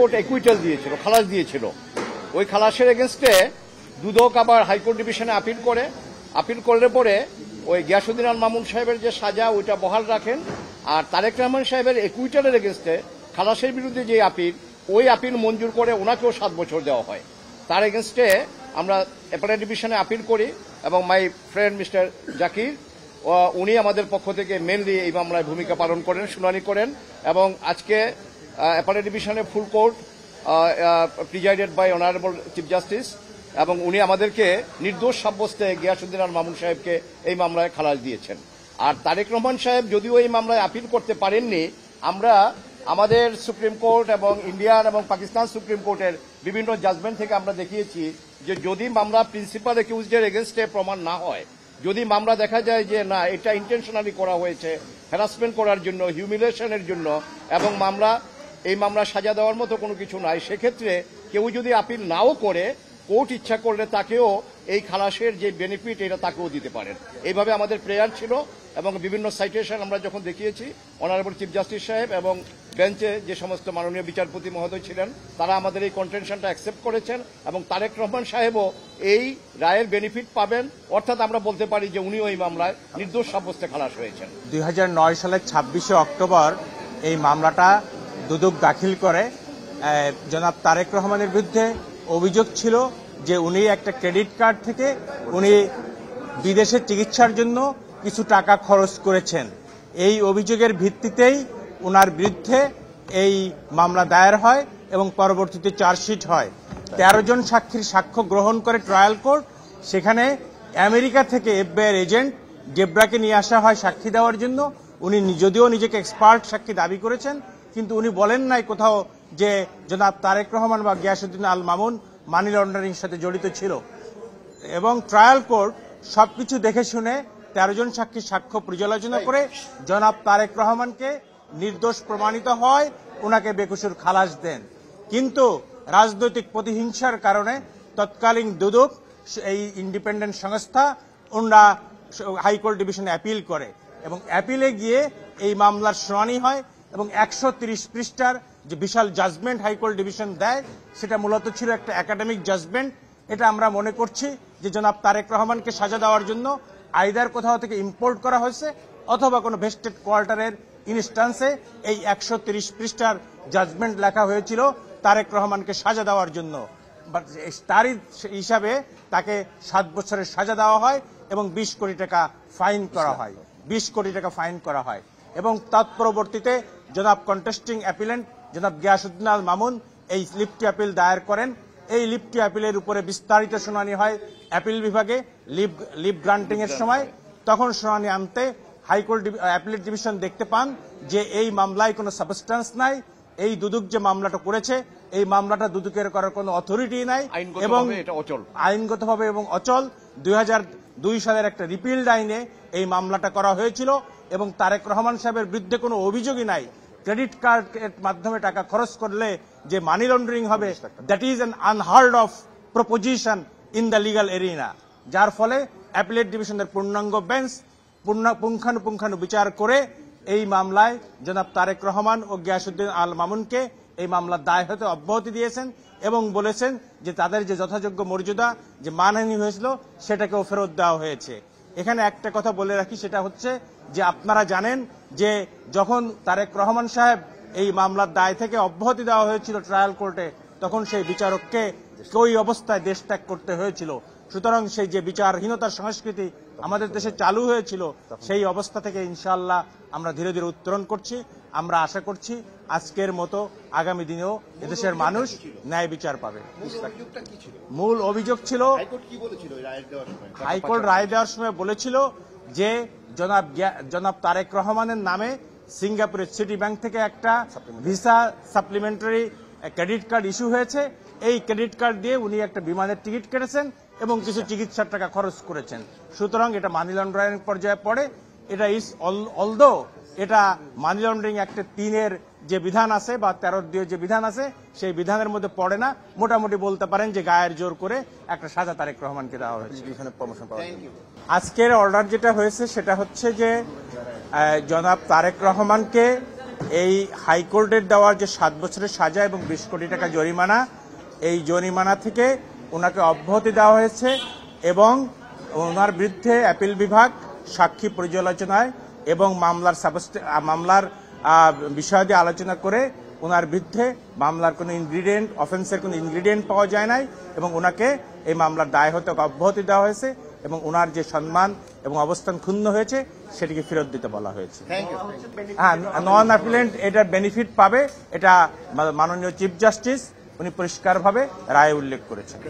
Court একুইটাল দিয়েছিল, খালাস দিয়েছিল। ওই খালাসের এগেনস্টে দুদক আবার হাইকোর্ট ডিভিশনে আপিল করলে পরে ওই গিয়াসউদ্দিন আল মামুন সাহেবের যে সাজা ওইটা বহাল রাখেন, আর তারেক রহমান সাহেবের একুইটালের এগেনস্টে খালাসের বিরুদ্ধে যে আপিল, ওই আপিল মঞ্জুর করে ওনাকেও 7 বছর দেওয়া হয়। তার এগেনস্টে আমরা অ্যাপেলেট ডিভিশনে আপিল করি এবং মাই ফ্রেন্ড মিস্টার জাকির উনি আমাদের পক্ষ থেকে মেনলি এই মামলায় ভূমিকা পালন করেন, শুনানি করেন। এবং আজকে অ্যাপেলেট ডিভিশনে full court presided by honourable chief justice, এবং উনি আমাদেরকে নির্দোষ সাব্যস্তে গিয়াসউদ্দিন আল মামুন সাহেবকে এই মামলায় খালাস দিয়েছেন। আর তারেক রহমান সাহেব যদিও এই মামলায় আপিল করতে পারেননি, আমরা আমাদের সুপ্রিম কোর্ট এবং ইন্ডিয়ান এবং পাকিস্তান সুপ্রিম কোর্টের বিভিন্ন জাজমেন্ট থেকে আমরা দেখিয়েছি যে যদি মামলা প্রিন্সিপাল অ্যাকিউজডের এগেনস্টে প্রমাণ না হয়, যদি মামলা দেখা যায় যে না এটা ইন্টেনশনালি করা হয়েছে হ্যারাসমেন্ট করার জন্য, হিউমিলিয়েশনের জন্য, এবং এই মামলা সাজা দেওয়ার মতো কোনো কিছু নাই, সেক্ষেত্রে কেউ যদি আপিল নাও করে কোর্ট ইচ্ছা করলে তাকেও এই খালাসের যে বেনিফিট এটা তাকেও দিতে পারেন। এইভাবে আমাদের প্রেয়ার ছিল এবং বিভিন্ন সাইটেশন আমরা যখন দেখিয়েছি, অনারেবল চিফ জাস্টিস সাহেব এবং বেঞ্চে যে সমস্ত মাননীয় বিচারপতি মহোদয় ছিলেন তারা আমাদের এই কন্টেনশনটা অ্যাকসেপ্ট করেছেন এবং তারেক রহমান সাহেবও এই রায়ের বেনিফিট পাবেন, অর্থাৎ আমরা বলতে পারি যে উনিও এই মামলায় নির্দোষ সাব্যস্তে খালাস হয়েছেন। 2009 সালের 26শে অক্টোবর এই মামলাটা দুদক দাখিল করে। জনাব তারেক রহমানের বিরুদ্ধে অভিযোগ ছিল যে উনি একটা ক্রেডিট কার্ড থেকে উনি বিদেশে চিকিৎসার জন্য কিছু টাকা খরচ করেছেন। এই অভিযোগের ভিত্তিতেই ওনার বিরুদ্ধে এই মামলা দায়ের হয় এবং পরবর্তীতে চার্জশিট হয়। 13 জন সাক্ষীর সাক্ষ্য গ্রহণ করে ট্রায়াল কোর্ট। সেখানে আমেরিকা থেকে এফবিআই এজেন্ট ডেবরাকে নিয়ে আসা হয় সাক্ষী দেওয়ার জন্য। উনি যদিও নিজেকে এক্সপার্ট সাক্ষী দাবি করেছেন, কিন্তু উনি বলেন নাই কোথাও যে জনাব তারেক রহমান বা গিয়াসউদ্দিন আল মামুন মানি লন্ডারিং সাথে জড়িত ছিল। এবং ট্রায়াল কোর্ট সবকিছু দেখে শুনে 13 জন সাক্ষীর সাক্ষ্য পর্যালোচনা করে জনাব তারেক রহমানকে নির্দোষ প্রমাণিত হয়, ওনাকে বেকসুর খালাস দেন। কিন্তু রাজনৈতিক প্রতিহিংসার কারণে তৎকালীন দুদক, এই ইন্ডিপেন্ডেন্ট সংস্থা, ওনারা হাইকোর্ট ডিভিশনে অ্যাপিল করে এবং অ্যাপিলে গিয়ে এই মামলার শুনানি হয় এবং 130 পৃষ্ঠার যে বিশাল জাজমেন্ট হাইকোর্ট ডিভিশন দেয় সেটা মূলত ছিল একটা একাডেমিক জাজমেন্ট। এটা আমরা মনে করছি যে জনাব তারেক রহমানকে সাজা দেওয়ার জন্য আইদার কোথাও থেকে ইম্পোর্ট করা হয়েছে অথবা কোনো ভেস্টেড কোয়ার্টারের ইনস্ট্যান্সে এই 130 পৃষ্ঠার জাজমেন্ট লেখা হয়েছিল তারেক রহমানকে সাজা দেওয়ার জন্য। তারই হিসাবে তাকে 7 বছরের সাজা দেওয়া হয় এবং 20 কোটি টাকা ফাইন করা হয়। 20 কোটি টাকা ফাইন করা হয় এবং তৎপরবর্তীতে জনাব কন্টেস্টিং অ্যাপিলেন্ট জনাব গিয়াসউদ্দিন আল মামুন এই লিফটি অ্যাপিল দায়ের করেন। এই লিফটি অ্যাপিলের উপরে বিস্তারিত শুনানি হয় অ্যাপিল বিভাগে লিভ গ্রান্টিং এর সময়। তখন শুনানি আনতে হাইকোর্ট অ্যাপিলেট ডিভিশন দেখতে পান যে এই মামলায় কোনো সাবস্ট্যান্স নাই। এই দুদক যে মামলাটা করেছে এই মামলাটা দুদকের করার কোনো অথরিটি নাই এবং আইনগতভাবে এবং অচল। 2002 সালের একটা রিপিল্ড আইনে এই মামলাটা করা হয়েছিল এবং তারেক রহমান সাহেবের বিরুদ্ধে কোনো অভিযোগই নাই। ক্রেডিট কার্ডের মাধ্যমে টাকা খরচ করলে যে মানি লন্ডারিং হবে, that is an unheard of proposition in the legal arena. যার ফলে অ্যাপিলেট ডিভিশনের পূর্ণাঙ্গ বেঞ্চ পুঙ্খানু বিচার করে এই মামলায় জনাব তারেক রহমান ও গিয়াসউদ্দিন আল মামুনকে এই মামলার দায় হতে অব্যাহতি দিয়েছেন এবং বলেছেন যে তাদের যে যথাযোগ্য মর্যাদা যে মানহানি হয়েছিল সেটাকেও ফেরত দেওয়া হয়েছে। এখানে একটা কথা বলে রাখি, সেটা হচ্ছে যে আপনারা জানেন যে যখন তারেক রহমান সাহেব এই মামলার দায় থেকে অব্যাহতি দেওয়া হয়েছিল ট্রায়াল কোর্টে, তখন সেই বিচারককে ওই অবস্থায় দেশ ত্যাগ করতে হয়েছিল। সুতরাং সেই যে বিচারহীনতার সংস্কৃতি আমাদের দেশে চালু হয়েছিল, সেই অবস্থা থেকে ইনশাআল্লাহ আমরা ধীরে ধীরে উত্তরণ করছি। আমরা আশা করছি আজকের মতো আগামী দিনেও এদেশের মানুষ ন্যায় বিচার পাবে। মূল অভিযোগ ছিল, হাইকোর্ট রায় দেওয়ার সময় বলেছিল যে জনাব তারেক রহমানের নামে সিঙ্গাপুরের সিটি ব্যাংক থেকে একটা visa supplementary credit card issue হয়েছে। এই ক্রেডিট কার্ড দিয়ে উনি একটা বিমানের টিকিট কেটেছেন এবং কিছু চিকিৎসার টাকা খরচ করেছেন। সুতরাং এটা মানি লন্ডারিং পর্যায়ে পড়ে। এটা ইজ অলদো এটা মানি লন্ডারিং অ্যাক্টের 3 যে বিধান আছে বা 13 যে বিধান আছে সেই বিধানের মধ্যে পড়ে না। মোটামুটি বলতে পারেন যে গায়ের জোর করে একটা সাজা তারেক রহমানকে দেওয়া হয়েছে। আজকের অর্ডার যেটা হয়েছে সেটা হচ্ছে যে জনাব তারেক রহমানকে এই হাইকোর্টের দেওয়ার যে 7 বছরের সাজা এবং 20 কোটি টাকা জরিমানা, এই জরিমানা থেকে ওনাকে অব্যাহতি দেওয়া হয়েছে এবং ওনার বিরুদ্ধে অ্যাপিল বিভাগ সাক্ষী পর্যালোচনায় এবং মামলার বিষয়াদি আলোচনা করে ওনার বিরুদ্ধে মামলার কোনো অফেন্সের কোনো ইনগ্রিডিয়েন্ট পাওয়া যায় নাই এবং ওনাকে এই মামলার দায় হতে অব্যাহতি দেওয়া হয়েছে এবং ওনার যে সম্মান এবং অবস্থান ক্ষুণ্ণ হয়েছে সেটিকে ফেরত দিতে বলা হয়েছে। হ্যাঁ, নন অ্যাপিলেন্ট এটার বেনিফিট পাবে, এটা মাননীয় চিফ জাস্টিস উনি পরিষ্কারভাবে রায়ে উল্লেখ করেছেন।